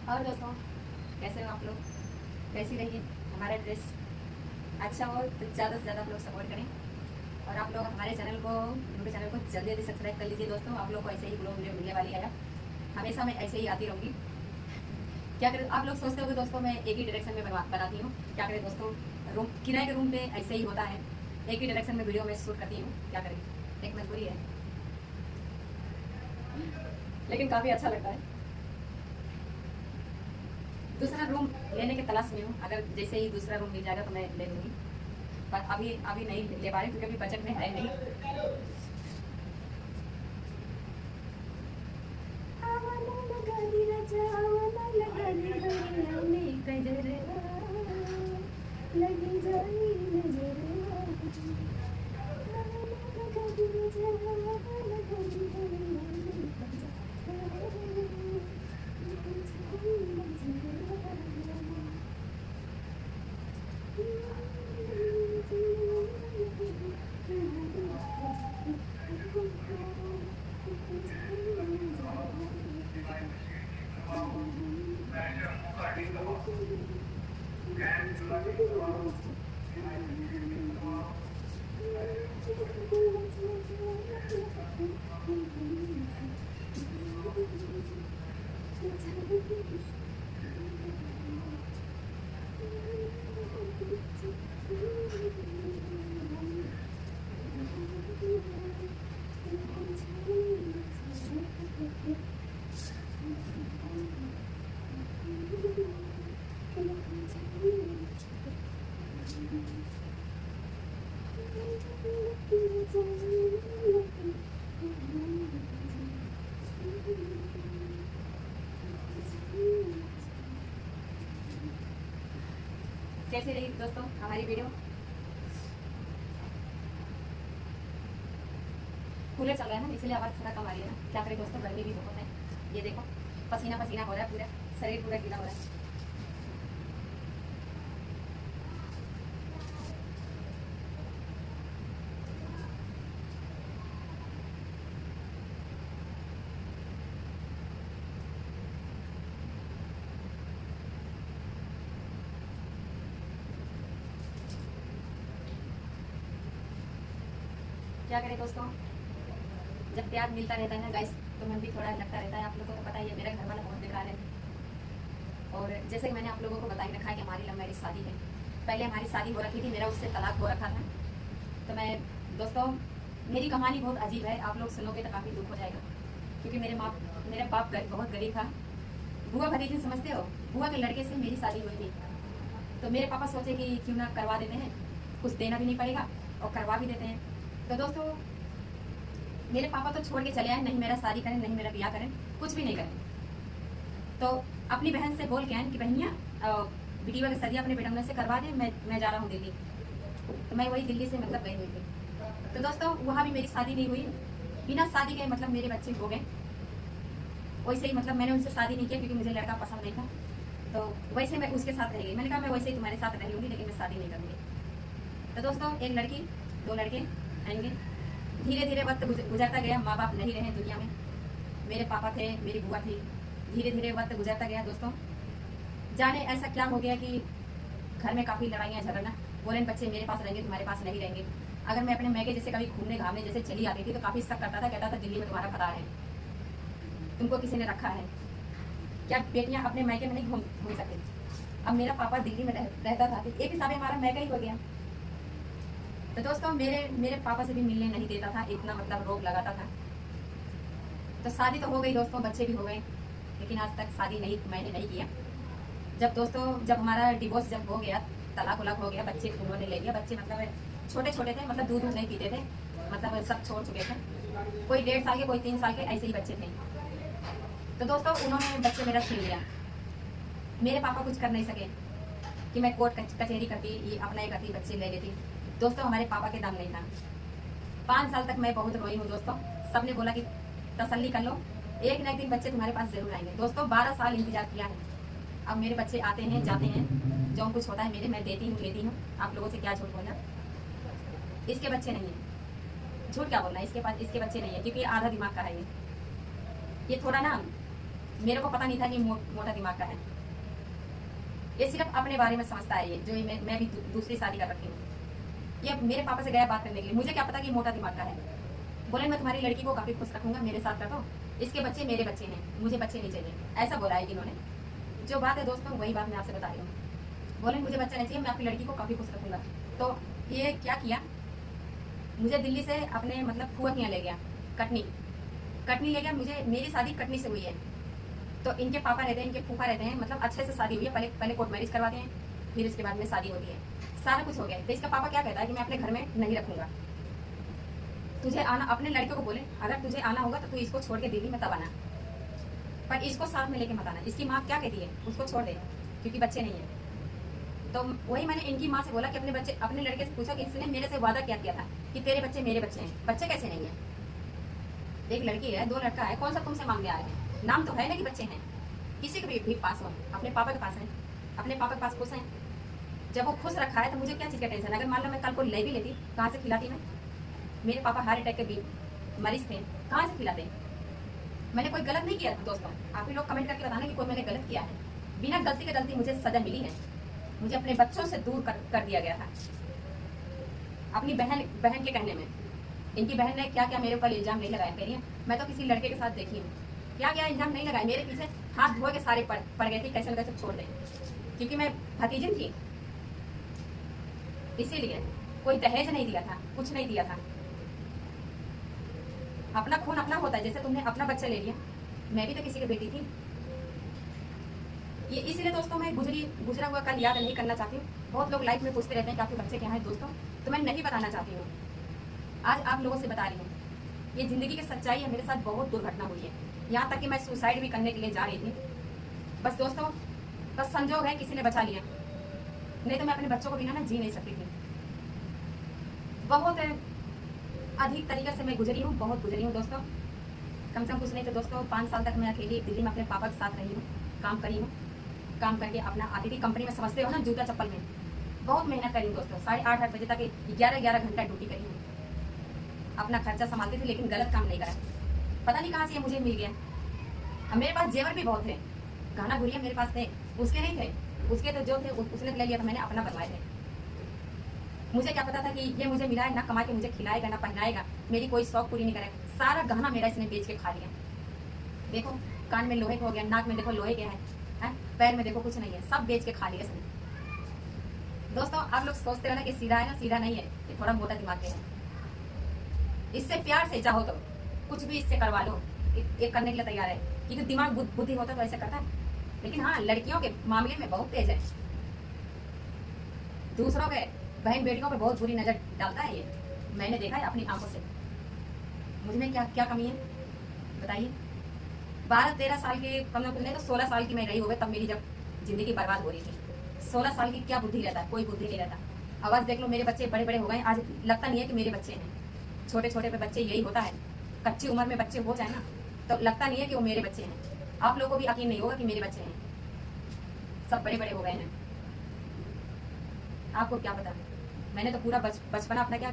और दोस्तों, कैसे हो आप लोग? कैसी रही हमारा ड्रेस? अच्छा हो तो ज़्यादा से ज़्यादा आप लोग सपोर्ट करें और आप लोग हमारे चैनल को, यूट्यूब चैनल को जल्दी जल्दी सब्सक्राइब कर लीजिए। दोस्तों, आप लोग को ऐसे ही ब्लॉग वीडियो मिलने वाली है। हमेशा मैं ऐसे ही आती रहूँगी। क्या करें, आप लोग सोचते होंगे दोस्तों मैं एक ही डायरेक्शन में बनाती हूँ। क्या करें दोस्तों, रूम किराए के रूम पे ऐसे ही होता है, एक ही डायरेक्शन में वीडियो में शूट करती हूँ। क्या करें, एक मजबूरी है, लेकिन काफ़ी अच्छा लगता है। दूसरा रूम लेने के तलाश में हूँ। अगर जैसे ही दूसरा रूम मिल जाएगा तो मैं ले लूँगी, पर अभी अभी नहीं ले पा रही क्योंकि अभी बजट में है नहीं। कैसी रही दोस्तों हमारी वीडियो? कूलर चल रहा है ना, इसलिए आवाज़ थोड़ा कम आ रही है ना। क्या करें दोस्तों, गर्मी भी बहुत है। ये देखो, पसीना पसीना हो रहा है, पूरा शरीर पूरा गीला हो रहा है। क्या करें दोस्तों, जब प्यार मिलता रहता है ना गाइस, तो मन भी थोड़ा लगता रहता है। आप लोगों को पता ही है, मेरा घर वाला बहुत बेकार है। और जैसे कि मैंने आप लोगों को बताई रखा है कि हमारी लव मैरिज शादी है। पहले हमारी शादी हो रखी थी, मेरा उससे तलाक हो रखा था। तो मैं दोस्तों, मेरी कहानी बहुत अजीब है, आप लोग सुनोगे तो काफ़ी दुख हो जाएगा। क्योंकि मेरा बाप बहुत गरीब था। बुआ भतीजी समझते हो, बुआ के लड़के से मेरी शादी हुई थी। तो मेरे पापा सोचे कि क्यों ना करवा देते हैं, कुछ देना भी नहीं पड़ेगा और करवा भी देते हैं। तो दोस्तों, मेरे पापा तो छोड़ के चले आए, नहीं मेरा शादी करें, नहीं मेरा ब्याह करें, कुछ भी नहीं करें। तो अपनी बहन से बोल के आए कि बहनिया बिटिया की शादी अपने बेटंगने से करवा दें, मैं जा रहा हूँ दिल्ली। तो मैं वही दिल्ली से मतलब गई हुई थी। तो दोस्तों, वहाँ भी मेरी शादी नहीं हुई, बिना शादी के मतलब मेरे बच्चे हो गए। वैसे ही मतलब मैंने उनसे शादी नहीं किया क्योंकि मुझे लड़का पसंद नहीं था। तो वैसे मैं उसके साथ रह गई। मैंने कहा मैं वैसे ही तुम्हारे साथ रह लूँगी, लेकिन मैं शादी नहीं करूँगी। तो दोस्तों, एक लड़की, दो लड़के आएंगे। धीरे धीरे वक्त गुजरता गया, माँ बाप नहीं रहे दुनिया में, मेरे पापा थे, मेरी बुआ थी। धीरे धीरे वक्त गुजरता गया दोस्तों, जाने ऐसा क्या हो गया कि घर में काफ़ी लड़ाइयाँ झगड़ना। बोले बच्चे मेरे पास रहेंगे, तुम्हारे पास नहीं रहेंगे। अगर मैं अपने मैके जैसे कभी घूमने घामने जैसे चली आती थी तो काफ़ी शक करता था, कहता था दिल्ली में तुम्हारा पता है, तुमको किसी ने रखा है क्या? बेटियाँ अपने मैके में नहीं घूम सकती। अब मेरा पापा दिल्ली में रहता था, एक हिसाब से हमारा मैका ही हो गया। तो दोस्तों, मेरे पापा से भी मिलने नहीं देता था, इतना मतलब रोक लगाता था। तो शादी तो हो गई दोस्तों, बच्चे भी हो गए, लेकिन आज तक शादी मैंने नहीं किया। जब हमारा डिवोर्स जब हो गया, तलाक उलाक हो गया, बच्चे उन्होंने ले लिया। बच्चे मतलब छोटे छोटे थे, मतलब दूध नहीं पीते थे, मतलब सब छोड़ चुके थे। कोई 1.5 साल के, कोई 3 साल के, ऐसे ही बच्चे थे। तो दोस्तों, उन्होंने बच्चे मेरा छीन लिया। मेरे पापा कुछ कर नहीं सके कि मैं कोर्ट कचहरी करती, ये अपना ही करती, बच्चे ले लेती। दोस्तों, हमारे पापा के दम नहीं था। 5 साल तक मैं बहुत रोई हूँ दोस्तों। सबने बोला कि तसल्ली कर लो, एक ना एक दिन बच्चे तुम्हारे पास जरूर आएंगे। दोस्तों, 12 साल इंतजार किया है। अब मेरे बच्चे आते हैं जाते हैं, जो कुछ होता है मेरे, मैं देती हूँ लेती हूँ। आप लोगों से क्या झूठ बोलना, इसके बच्चे नहीं है। झूठ क्या बोलना, इसके बच्चे नहीं है, क्योंकि आधा दिमाग का है ये थोड़ा ना मेरे को पता नहीं था कि मोटा दिमाग का है। ये सिर्फ अपने बारे में समझता है, ये जो मैं भी दूसरी शादी कर रखी हूँ। ये मेरे पापा से गया बात करने के लिए, मुझे क्या पता कि मोटा दिमाग का है। बोले मैं तुम्हारी लड़की को काफी खुश रखूंगा, मेरे साथ रखो, इसके बच्चे मेरे बच्चे हैं, मुझे बच्चे नहीं चाहिए, ऐसा बोला है इन्होंने। जो बात है दोस्तों वही बात मैं आपसे बता रही हूँ। बोले मुझे बच्चा नहीं चाहिए, मैं आपकी लड़की को काफी खुश रखूंगा। तो ये क्या किया, मुझे दिल्ली से अपने मतलब फुआ के यहाँ ले गया, कटनी ले गया। मुझे मेरी शादी कटनी से हुई है, तो इनके पापा रहते हैं, इनके फूफा रहते हैं, मतलब अच्छे से शादी हुई है। पहले कोर्ट मैरिज करवाते हैं, फिर उसके बाद में शादी होती है, सारा कुछ हो गया। तो इसका पापा क्या कहता है कि मैं अपने घर में नहीं रखूंगा, तुझे आना, अपने लड़के को बोले अगर तुझे आना होगा तो तू इसको छोड़ के दिल्ली में तब आना, पर इसको साथ में लेके मत आना। इसकी माँ क्या कहती है, उसको छोड़ दे क्योंकि बच्चे नहीं है। तो वही मैंने इनकी माँ से बोला कि अपने लड़के से पूछा कि इसने मेरे से वादा क्या किया था कि तेरे बच्चे मेरे बच्चे हैं, बच्चे कैसे नहीं है। एक लड़की है, 2 लड़का है, कौन सा तुमसे मांगने आए हैं, नाम तो है ना कि बच्चे हैं। किसी के भी पास हो, अपने पापा के पास है, अपने पापा के पास खुश हैं। जब वो खुश रखा है तो मुझे क्या चीज़ का टेंशन है। अगर मान लो मैं कल को ले भी लेती, कहाँ से खिलाती मैं, मेरे पापा हार्ट अटैक के भी मरीज थे, कहाँ से खिलाते। मैंने कोई गलत नहीं किया दोस्तों, आप ही लोग कमेंट करके बताना कि कोई मैंने गलत किया है। बिना गलती के गलती मुझे सजा मिली है, मुझे अपने बच्चों से दूर कर दिया गया था अपनी बहन के कहने में। इनकी बहन ने क्या क्या मेरे ऊपर इल्जाम नहीं लगाया, कह रही है मैं तो किसी लड़के के साथ देखी हूँ, क्या क्या इल्जाम नहीं लगाए। मेरे पीछे हाथ धो के सारे पड़ गए थे, कैसे न कैसे छोड़ दे, क्योंकि मैं भतीजन थी, इसीलिए। कोई दहेज नहीं दिया था, कुछ नहीं दिया था। अपना खून अपना होता है, जैसे तुमने अपना बच्चा ले लिया, मैं भी तो किसी की बेटी थी। ये इसलिए दोस्तों मैं गुजरा हुआ कल याद नहीं करना चाहती हूँ। बहुत लोग लाइफ में पूछते रहते हैं कि आपके बच्चे क्या है दोस्तों, तो मैं नहीं बताना चाहती हूँ, आज आप लोगों से बता रही हूँ। ये जिंदगी की सच्चाई है, मेरे साथ बहुत दुर्घटना हुई है, यहाँ तक कि मैं सुसाइड भी करने के लिए जा रही थी। बस दोस्तों, बस संजोग है किसी ने बचा लिया, नहीं तो मैं अपने बच्चों को बिना ना जी नहीं सकती थी। बहुत अधिक तरीके से मैं गुजरी हूँ, बहुत गुजरी हूँ दोस्तों। कम से कम कुछ नहीं तो दोस्तों 5 साल तक मैं अकेली दिल्ली में अपने पापा के साथ रही हूँ, काम करी हूँ, काम करके अपना आती थी कंपनी में, समझते हो ना, जूता चप्पल में। बहुत मेहनत करी दोस्तों, 8:30 बजे तक 11 घंटा ड्यूटी करी हूँ, अपना खर्चा संभालती थी, लेकिन गलत काम नहीं करा। पता नहीं कहाँ से ये मुझे मिल गया। अब मेरे पास जेवर भी बहुत थे, गहना गुड़िया मेरे पास थे, उसके नहीं थे, उसके तो जो थे उसने ले लिया था, मैंने अपना बनवाए थे। मुझे क्या पता था कि ये मुझे मिला है, ना कमा के मुझे खिलाएगा, ना पहनाएगा, मेरी कोई शौक पूरी नहीं करेगा। सारा गहना मेरा इसने बेच के खा लिया। देखो कान में लोहे का हो गया, नाक में देखो लोहे के है, पैर में देखो कुछ नहीं है, सब बेच के खा लिया इसने। दोस्तों आप लोग सोचते हो ना कि सीधा है ना, सीधा नहीं है, ये थोड़ा मोटा दिमाग के है। इससे प्यार से चाहो तो कुछ भी इससे करवा लो, ये करने के लिए तैयार है, क्योंकि दिमाग बुद्धि होता तो ऐसे करता है। लेकिन हाँ, लड़कियों के मामले में बहुत तेज है, दूसरों के बहन बेटियों पे बहुत बुरी नजर डालता है ये, मैंने देखा है अपनी आंखों से। मुझ में क्या क्या कमी है बताइए। 12-13 साल की, कम ना कुछ नहीं तो 16 साल की मैं रही होगी तब मेरी जब जिंदगी बर्बाद हो रही थी। 16 साल की क्या बुद्धि रहता है, कोई बुद्धि नहीं रहता। आवाज देख लो, मेरे बच्चे बड़े बड़े हो गए, आज लगता नहीं है कि मेरे बच्चे हैं। छोटे छोटे पे बच्चे यही होता है, कच्ची उम्र में बच्चे हो जाए ना तो लगता नहीं है कि वो मेरे बच्चे हैं। आप लोगों को भी यकीन नहीं होगा कि मेरे बच्चे हैं, सब बड़े बड़े हो गए हैं। आपको क्या पता, मैंने तो पूरा बचपना अपना क्या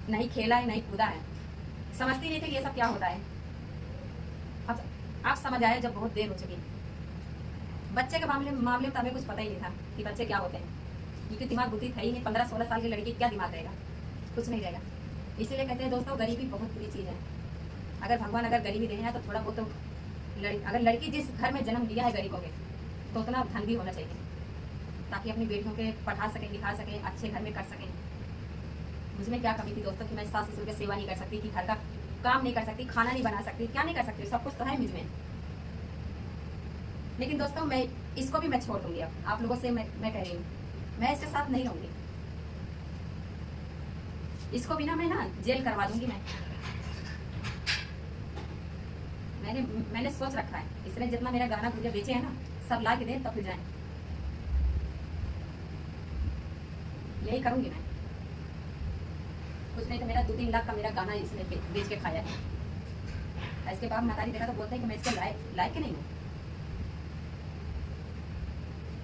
नहीं खेला है, नहीं कूदा है, समझती नहीं थी कि ये सब क्या होता है। अब आप समझ आए जब बहुत देर हो चुकी। बच्चे के मामले में तो हमें कुछ पता ही नहीं था कि बच्चे क्या होते हैं, क्योंकि दिमाग बुद्धि था ही नहीं। 15-16 साल की लड़की क्या दिमाग रहेगा, कुछ नहीं रहेगा। इसीलिए कहते हैं दोस्तों, गरीबी बहुत बुरी चीज़ है। अगर भगवान अगर गरीबी दे है तो थोड़ा बहुत तो अगर लड़की जिस घर में जन्म लिया है गरीबों के, तो उतना धन भी होना चाहिए, ताकि अपनी बेटियों के पढ़ा सकें, लिखा सकें, अच्छे घर में कर सकें। मुझमें क्या कमी थी दोस्तों कि मैं सास ससुर की सेवा नहीं कर सकती थी, घर का काम नहीं कर सकती, खाना नहीं बना सकती, क्या नहीं कर सकती, सब कुछ तो है मुझमें। लेकिन दोस्तों मैं इसको भी मैं छोड़ दूंगी। अब आप लोगों से मैं कह रही हूँ, मैं इसके साथ नहीं रहूंगी। इसको भी ना मैं ना जेल करवा दूंगी। मैंने सोच रखा है, इसने जितना मेरा गाना मुझे बेचे है ना, सब ला के दे तब जाए, यही करूंगी मैं। कुछ नहीं तो मेरा 2-3 लाख का मेरा गाना इसने बेच के खाया है। इसके बाद मतारी देखा तो बोलते हैं कि मैं इसके लायक नहीं हूँ।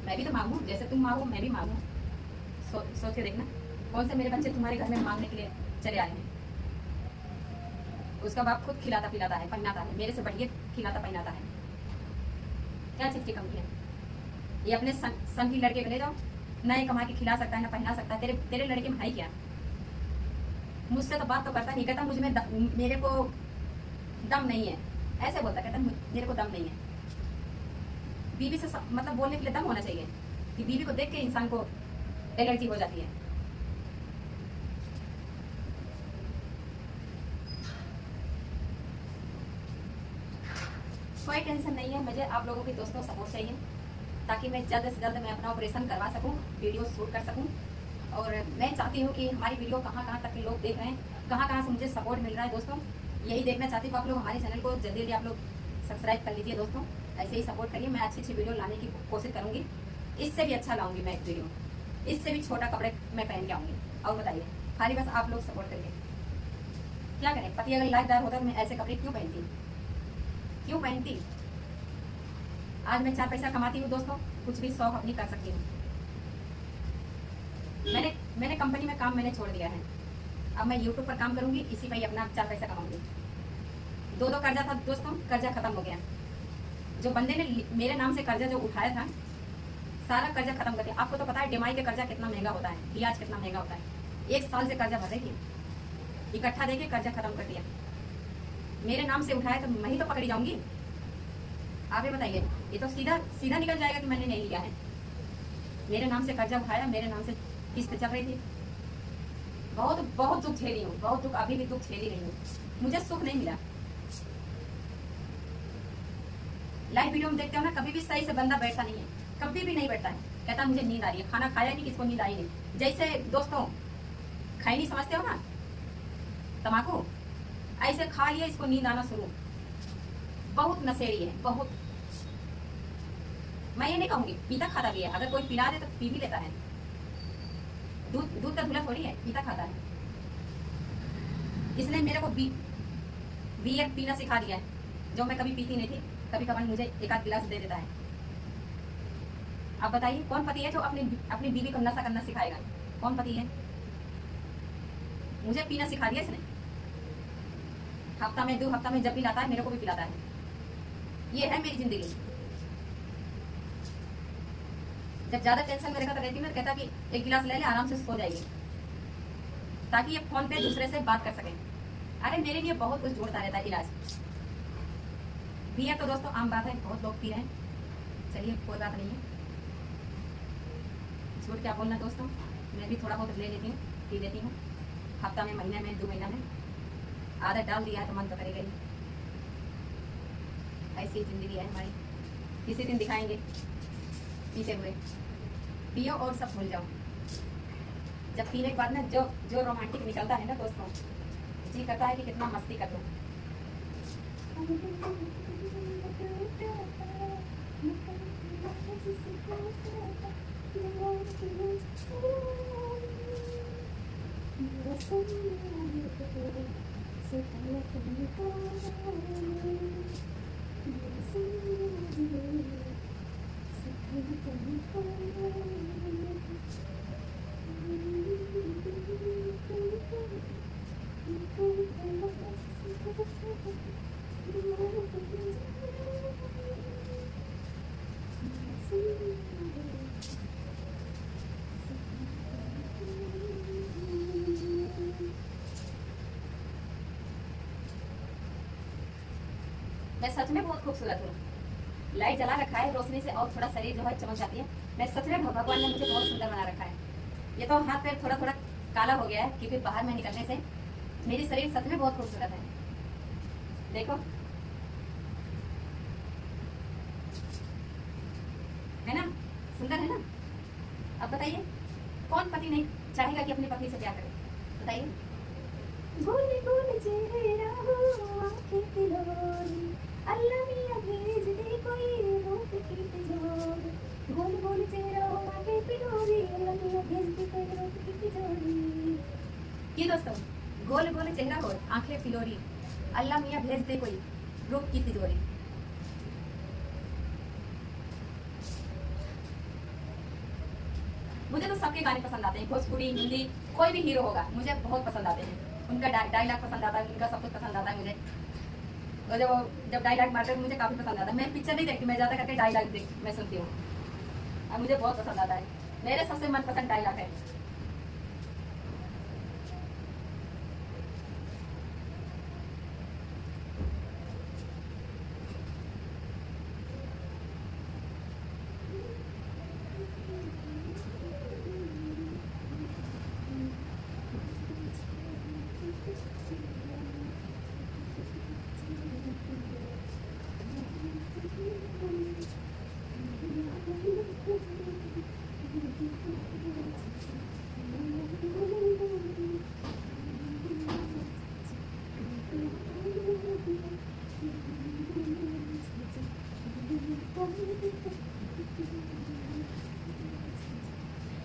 मैं भी तो मांगू, जैसे तुम मांगो मैं भी मांगू। सोच के देखना, कौन से मेरे बच्चे तुम्हारे घर में मांगने के लिए चले आए हैं। उसका बाप खुद खिलाता पिलाता है, पहनाता है, मेरे से बढ़िया खिलाता पहनाता है। क्या चीज की कमी है? ये अपने सन की लड़के को ले जाओ, ना ये कमा के खिला सकता है ना पहना सकता है। तेरे तेरे लड़के में है क्या? मुझसे तो बात तो करता नहीं, कहता मुझ में मेरे को दम नहीं है, ऐसे बोलता, कहता मेरे को दम नहीं है। बीवी से मतलब बोलने के लिए दम होना चाहिए कि बीवी को देख के इंसान को एलर्जी हो जाती है। कोई टेंशन नहीं है, मुझे आप लोगों के दोस्तों सपोर्ट चाहिए ताकि मैं जल्द से जल्द मैं अपना ऑपरेशन करवा सकूं, वीडियो शूट कर सकूं। और मैं चाहती हूं कि हमारी वीडियो कहां कहां तक के लोग देख रहे हैं, कहां कहां से मुझे सपोर्ट मिल रहा है दोस्तों, यही देखना चाहती हूँ। आप लोग हमारे चैनल को जल्दी जल्दी आप लोग सब्सक्राइब कर लीजिए दोस्तों, ऐसे ही सपोर्ट करिए। मैं अच्छी अच्छी वीडियो लाने की कोशिश करूँगी, इससे भी अच्छा लाऊंगी मैं एक वीडियो, इससे भी छोटा कपड़े मैं पहन के आऊँगी। और बताइए, खाली बस आप लोग सपोर्ट करिए। क्या करें, पति अगर लाइकदार होता तो मैं ऐसे कपड़े क्यों पहनती? आज मैं 4 पैसा कमाती हूँ दोस्तों, कुछ भी शौक अपनी कर सकती हूँ। मैंने कंपनी में काम मैंने छोड़ दिया है, अब मैं यूट्यूब पर काम करूंगी, इसी पर ही अपना 4 पैसा कमाऊंगी। 2 कर्जा था दोस्तों, कर्जा खत्म हो गया। जो बंदे ने मेरे नाम से कर्जा जो उठाया था, सारा कर्जा खत्म कर दिया। आपको तो पता है डिमाई के कर्जा कितना महंगा होता है, ब्याज कितना महंगा होता है। 1 साल से कर्जा भर रही थी, इकट्ठा देके कर्जा खत्म कर दिया। मेरे नाम से उठाया तो मैं ही तो पकड़ी जाऊंगी। आप ही बताइए, ये तो सीधा सीधा निकल जाएगा कि मैंने नहीं लिया है। मेरे नाम से कर्जा उठाया, मेरे नाम से किस्त चल रही थी। बहुत बहुत दुख झेली हूँ, बहुत दुख, अभी भी दुख झेली रही हूँ, मुझे सुख नहीं मिला। लाइव वीडियो में देखते हो ना, कभी भी सही से बंदा बैठता नहीं है, कभी भी नहीं बैठता है, कहता मुझे नींद आ रही है। खाना खाया नहीं, किसको नींद आई नहीं। जैसे दोस्तों खैनी समझते हो ना, तम्बाकू, ऐसे खा लिया, इसको नींद आना शुरू। बहुत नशेड़ी है, बहुत। मैं ये नहीं कहूंगी, पीता खाता भी है, अगर कोई पिला दे तो पी भी लेता है। दूध का धुला थोड़ी है, पीता खाता है। इसने मेरे को बियर पीना सिखा दिया है, जो मैं कभी पीती नहीं थी। कभी कभार मुझे 1 आध गिलास दे देता है। आप बताइए, कौन पति है जो अपनी बीवी को नशा करना सिखाएगा? कौन पति है? मुझे पीना सिखा दिया इसने। हफ्ता में 2 हफ्ता में जब भी लाता है, मेरे को भी पिलाता है। ये है मेरी जिंदगी। जब ज्यादा टेंशन में रहती हूँ, कहता कि 1 गिलास ले ले, आराम से सो जाएगी, ताकि ये फोन पे दूसरे से बात कर सके। अरे मेरे लिए बहुत कुछ जोड़ता रहता है इलाज। बियर तो दोस्तों आम बात है, बहुत लोग पी रहे हैं, चलिए कोई बात नहीं है। झूठ क्या बोलना दोस्तों, मैं भी थोड़ा बहुत ले लेती हूँ, पी लेती हूँ। हफ्ता में, महीने में, 2 महीना में आदत डाल दिया है तो मन तो करेगा ही। ऐसी जिंदगी है हमारी, किसी दिन दिखाएंगे पीते हुए। पियो और सब भूल जाओ। जब पीने के बाद ना जो रोमांटिक निकलता है ना दोस्तों, जी करता है कि कितना मस्ती कर दो। मैं सच में बहुत खूबसूरत हूँ। लाइट जला रखा है, रोशनी से और थोड़ा शरीर जो है चमक जाती है। मैं सच में भगवान ने मुझे बहुत सुंदर बना रखा है। ये तो हाथ पैर थोड़ा थोड़ा काला हो गया है, क्योंकि बाहर में निकलने से मेरी शरीर सच में बहुत खूबसूरत है। देखो, है ना, सुंदर है ना। अब बताइए, कौन पति नहीं चाहेगा कि अपनी पत्नी से प्यार करे? बताइए। गोले गोले चेहरा हो, आंखें तिलोरी, अल्लाह मियां भेज दे कोई रूप की तिजोरी। गोल गोल चेहरा हो, आंखें तिलोरी, अल्लाह मियां भेज दे कोई रूप की तिजोरी। ये दोस्तों, गोल गोल चेहरा हो, आंखें तिलोरी, अल्लाह मियां भेज दे कोई रूप की तिजोरी। मुझे तो सबके गाने पसंद आते हैं, भोजपुरी, हिंदी, कोई भी हीरो होगा मुझे बहुत पसंद आते हैं। उनका डायलॉग पसंद आता है, उनका सब कुछ पसंद आता है मुझे। और जब डायलॉग मारते हैं मुझे काफ़ी पसंद आता है। मैं पिक्चर नहीं देखती, मैं ज़्यादा करके डायलॉग मैं सुनती हूँ और मुझे बहुत पसंद आता है। मेरे सबसे मनपसंद डायलॉग है।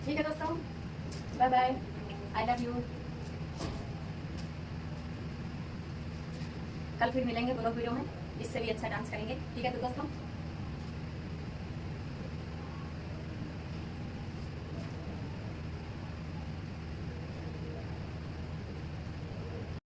ठीक है दोस्तों, bye bye, I love you. कल फिर मिलेंगे ब्लॉग वीडियो में, इससे भी अच्छा डांस करेंगे। ठीक है तो दोस्तों।